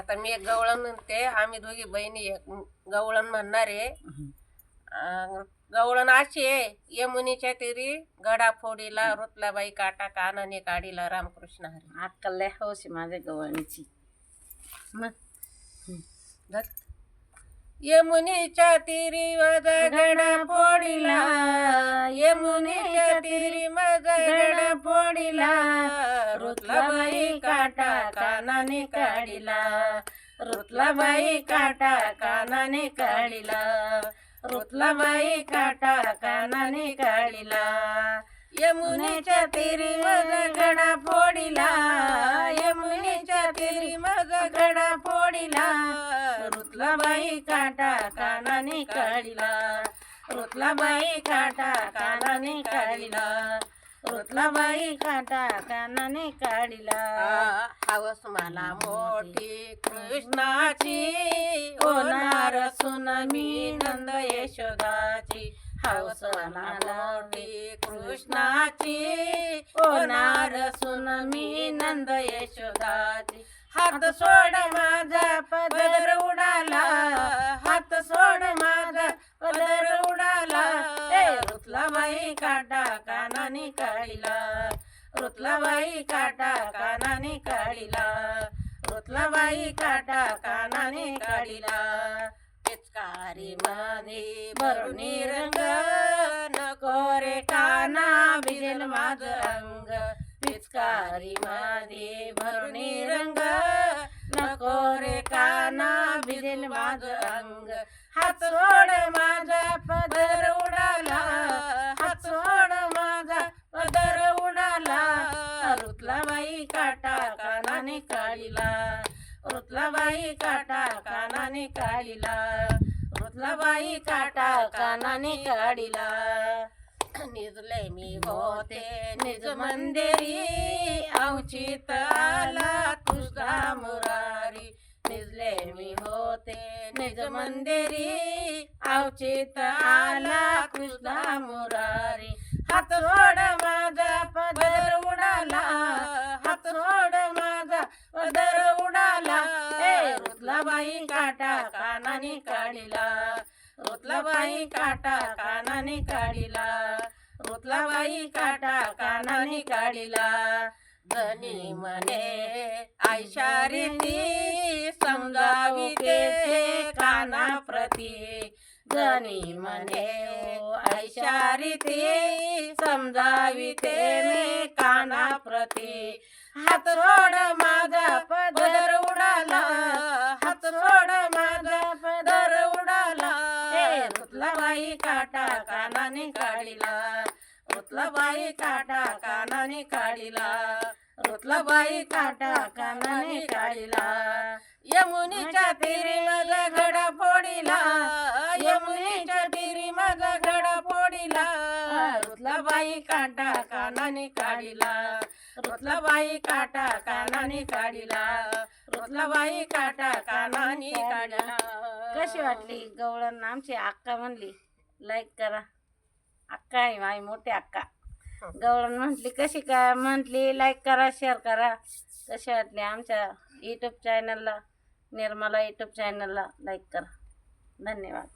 आता मी एक गवळण म्हणते, आम्ही दोघी बहिणी एक गवळण म्हणणार आहे. गवळण अशी आहे, यमुनीच्या तीरी गडा फोडीला रुतलाबाई काटा कानाने काढीला रामकृष्ण हरी. अक्कल लय हौस आहे माझ्या गवळणीची. मग धर. यमुनीच्या तीरी माझा गडा फोडीला, यमुनीच्या तीरी माझा गडा फोडीला, रुतलाबाई काटा कानाने काढीला, रुतलाबाई काटा कानाने काढीला, रुतलाबाई काटा कानाने काढीला. यमुनेच्या तीरी माझा गडा फोडीला, यमुनेच्या तीरी माझा गडा फोडीला, रुतलाबाई काटा कानाने काढीला, रुतलाबाई काटा कानाने काढीला, रुतलाबाई काटा कानाने काढीला. हवस मला मोठी कृष्णाची, होणार सुन मी नंद यशोदाची. हवस मला मोठी कृष्णाची, होणार सुन मी नंद यशोदाची. हात सोड माझा पदर उडाला, हात सोड माझा पदर उडाला, रुतलाबाई काटा कानाने काढीला, रुतलाबाई काटा कानाने काढीला, रुतलाबाई काटा कानाने काढीला. पिचकारी मध्ये भरून रंग, नको रे काना भिजेल माझ अंग. पिचकारी मध्ये भरून रंग, नको रे काना भिजेल माझ अंग. हात सोड माझा पदर उडाला, हात सोड माझा पदर उडाला, रुतलाबाई काटा कानाने काढीला, रुतलाबाई काटा कानाने काढीला, रुतलाबाई काटा कानाने काढीला. निजले मी होते निज मंदिरी, अवचित आला तुझा मुरारी. निजले मी होते निज मंदिरी, अवचित आला तुझा मुरारी. हात सोड माझा पदर उडाला, हात सोड माझा पदर उडाला, रुतलाबाई काटा कानाने काढीला, रुतलाबाई काटा कानाने काढीला, रुतलाबाई काटा कानाने काढीला. जनी म्हणे आयशारी ती, समजावी ते काना प्रती. जनी म्हणे आयशारी ती, समजावी ते मी काना प्रती. हात सोड माझा पदर उडाला, हात सोड माझा पदर उडाला, रुतलाबाई काटा कानाने काढीला, रुतलाबाई काटा कानाने काढीला, रुतलाबाई काटा कानाने काढीला. यमुनीच्या तीरी माझा गडा फोडीला, यमुनीच्या तीरी माझा गडा फोडीला, रुतलाबाई काटा कानाने काढीला, रुतलाबाई काटा कानाने काढीला, रुतलाबाई काटा कानाने काढीला. कशी वाटली गवळण? आमची अक्का म्हणली लाईक करा. अक्का आहे माझी मोठी अक्का. गवळण म्हटली कशी काय, म्हटली लाईक करा शेअर करा. कशी वाटली आमच्या यूट्यूब चॅनलला, निर्मला यूट्यूब चॅनलला लाईक करा. धन्यवाद.